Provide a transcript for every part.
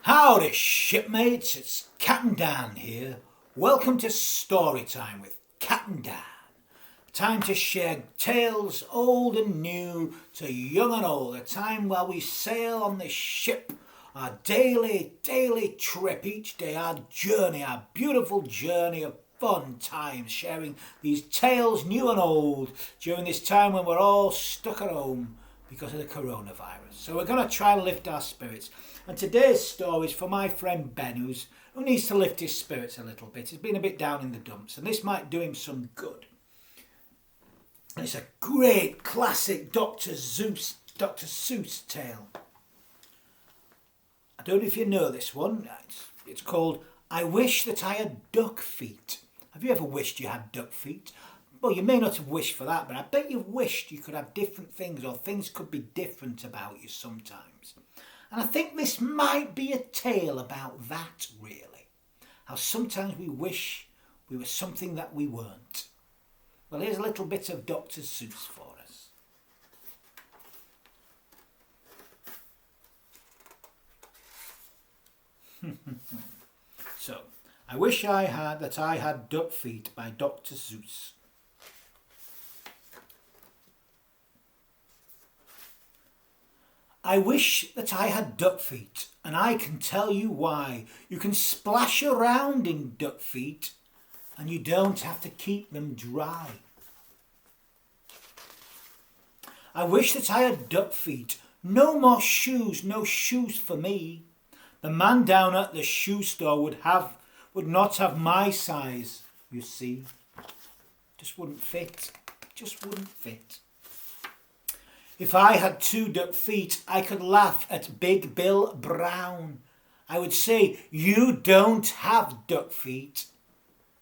Howdy shipmates, it's Captain Dan here. Welcome to Story Time with Captain Dan. Time to share tales old and new to young and old. A time while we sail on this ship, our daily trip, each day our journey, our beautiful journey of fun times, sharing these tales new and old during this time when we're all stuck at home because of the coronavirus. So we're going to try and lift our spirits. And today's story is for my friend Ben, who needs to lift his spirits a little bit. He's been a bit down in the dumps, and this might do him some good. And it's a great classic Dr Seuss tale. I don't know if you know this one. It's called I Wish That I Had Duck Feet. Have you ever wished you had duck feet? Well, you may not have wished for that, but I bet you've wished you could have different things, or things could be different about you sometimes. And I think this might be a tale about that, really. How sometimes we wish we were something that we weren't. Well, here's a little bit of Dr Seuss for us. So, I wish I had duck feet by Dr Seuss. I wish that I had duck feet, and I can tell you why. You can splash around in duck feet, and you don't have to keep them dry. I wish that I had duck feet. No more shoes, no shoes for me. The man down at the shoe store would not have my size, you see. Just wouldn't fit. Just wouldn't fit. If I had 2 duck feet, I could laugh at Big Bill Brown. I would say, you don't have duck feet.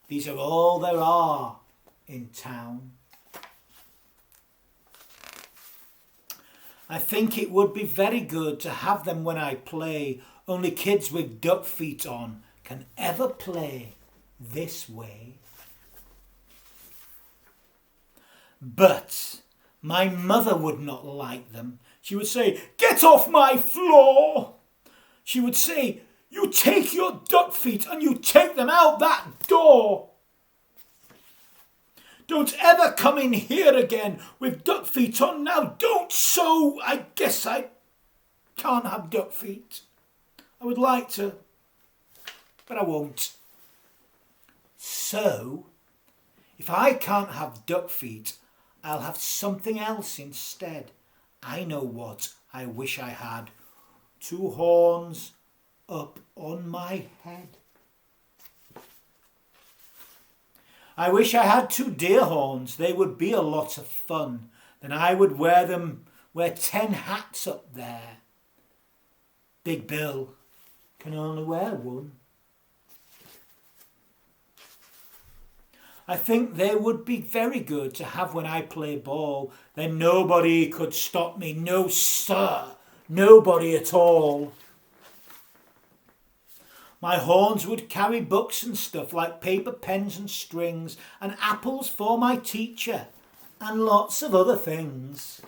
These are all there are in town. I think it would be very good to have them when I play. Only kids with duck feet on can ever play this way. But my mother would not like them. She would say, get off my floor. She would say, you take your duck feet and you take them out that door. Don't ever come in here again with duck feet on now. Don't so. I guess I can't have duck feet. I would like to, but I won't. So, if I can't have duck feet, I'll have something else instead. I know what I wish I had. 2 horns up on my head. I wish I had 2 deer horns. They would be a lot of fun. Then I would wear 10 hats up there. Big Bill can only wear 1. I think they would be very good to have when I play ball. Then nobody could stop me. No, sir. Nobody at all. My horns would carry books and stuff like paper, pens and strings, and apples for my teacher, and lots of other things.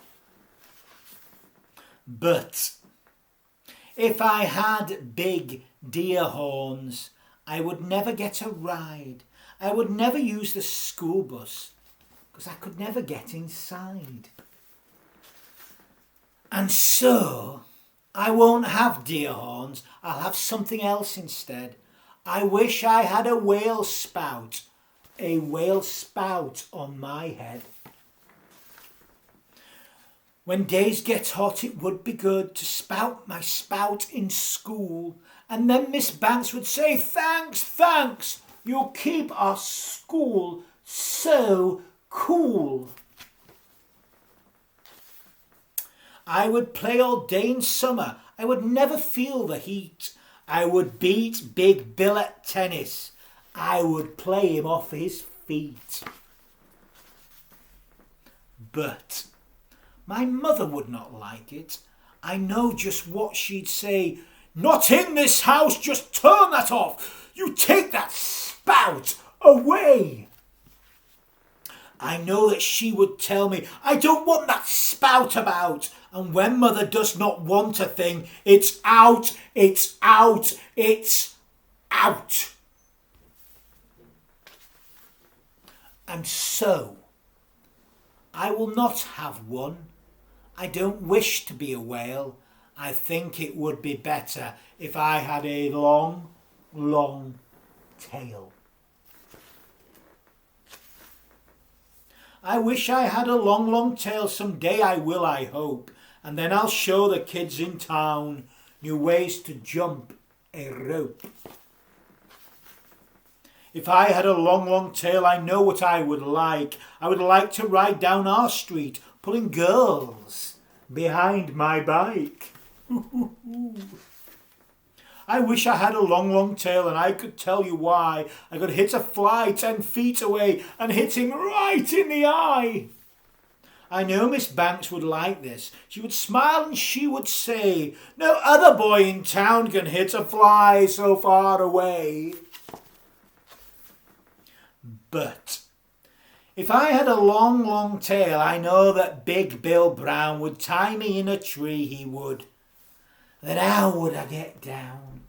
But if I had big deer horns, I would never get a ride. I would never use the school bus because I could never get inside. And so I won't have deer horns. I'll have something else instead. I wish I had a whale spout on my head. When days get hot, it would be good to spout my spout in school. And then Miss Banks would say, thanks. You'll keep our school so cool. I would play all day in summer. I would never feel the heat. I would beat Big Bill at tennis. I would play him off his feet. But my mother would not like it. I know just what she'd say. Not in this house, just turn that off. You take that spout away. I know that she would tell me, I don't want that spout about. And when mother does not want a thing, it's out, it's out, it's out. And so, I will not have one. I don't wish to be a whale. I think it would be better if I had a long, long tail. I wish I had a long, long tail. Someday I will, I hope. And then I'll show the kids in town new ways to jump a rope. If I had a long, long tail, I know what I would like. I would like to ride down our street, pulling girls behind my bike. I wish I had a long, long tail and I could tell you why. I could hit a fly 10 feet away and hit him right in the eye. I know Miss Banks would like this. She would smile and she would say, no other boy in town can hit a fly so far away. But if I had a long, long tail, I know that Big Bill Brown would tie me in a tree, he would. Then how would I get down?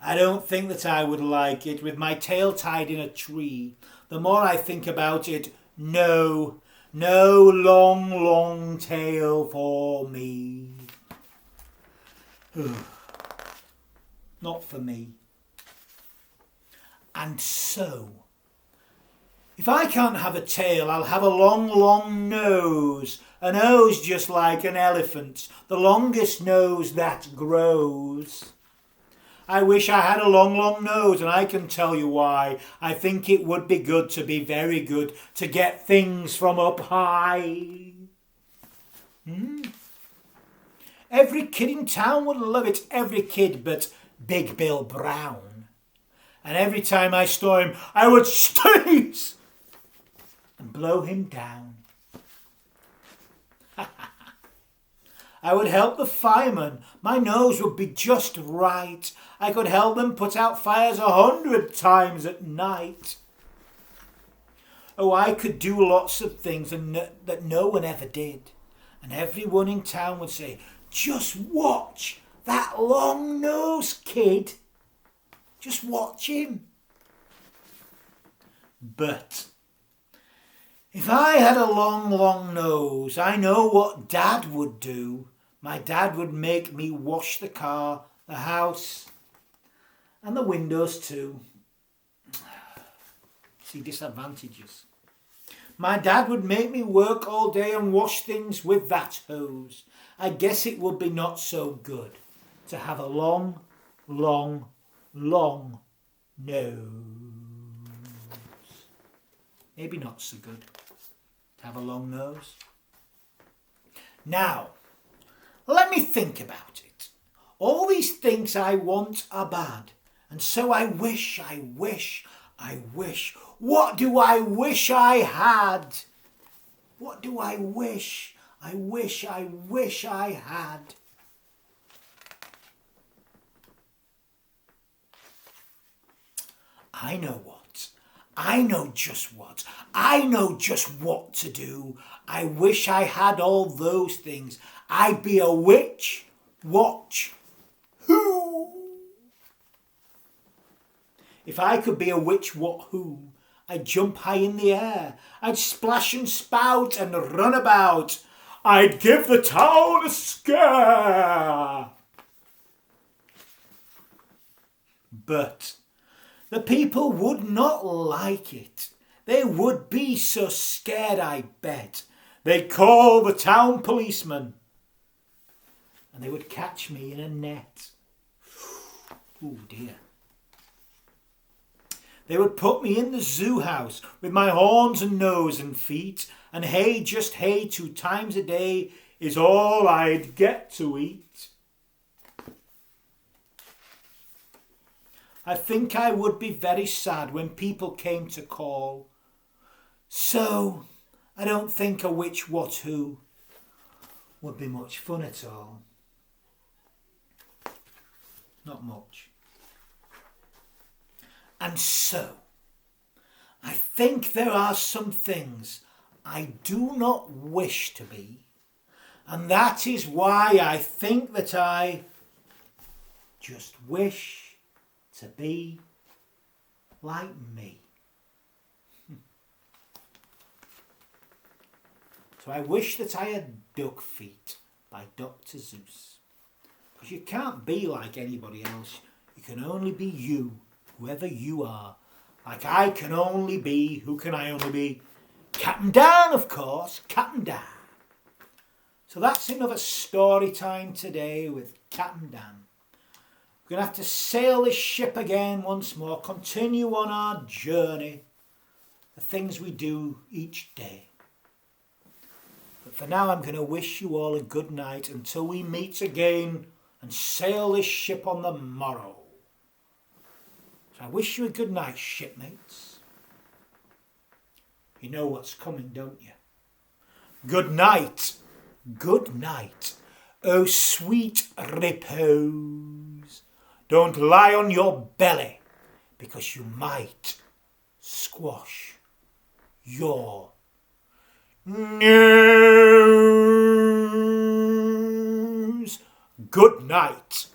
I don't think that I would like it with my tail tied in a tree. The more I think about it, no long, long tail for me. Not for me. And so, if I can't have a tail, I'll have a long, long nose. A nose just like an elephant's, the longest nose that grows. I wish I had a long, long nose, and I can tell you why. I think it would be good to be very good, to get things from up high. Every kid in town would love it, every kid but Big Bill Brown. And every time I saw him, I would sneeze and blow him down. I would help the firemen. My nose would be just right. I could help them put out fires 100 times at night. Oh, I could do lots of things that no one ever did. And everyone in town would say, just watch that long-nosed kid. Just watch him. But if I had a long, long nose, I know what Dad would do. My dad would make me wash the car, the house, and the windows too. See, disadvantages. My dad would make me work all day and wash things with that hose. I guess it would be not so good to have a long, long, long nose. Maybe not so good to have a long nose. Now, let me think about it. All these things I want are bad. And so I wish. What do I wish I had? What do I wish? I wish I had. I know what. I know just what. I know just what to do. I wish I had all those things. I'd be a witch. Watch. Who? If I could be a witch, what who? I'd jump high in the air. I'd splash and spout and run about. I'd give the town a scare. But the people would not like it. They would be so scared, I bet. They'd call the town policeman. And they would catch me in a net. Oh dear. They would put me in the zoo house with my horns and nose and feet, and hay, just hay 2 times a day is all I'd get to eat. I think I would be very sad when people came to call. So I don't think a which, what, who would be much fun at all. Not much. And so I think there are some things I do not wish to be, and that is why I think that I just wish to be like me. So I wish that I had duck feet by Dr Seuss. Because you can't be like anybody else. You can only be you, whoever you are. Like I can only be, who can I only be? Captain Dan, of course, Captain Dan. So that's another story time today with Captain Dan. We're going to have to sail this ship again once more, continue on our journey, the things we do each day. But for now I'm going to wish you all a good night until we meet again and sail this ship on the morrow. So I wish you a good night, shipmates. You know what's coming, don't you? Good night. Good night. Oh, sweet repose. Don't lie on your belly, because you might squash your nose. Good night.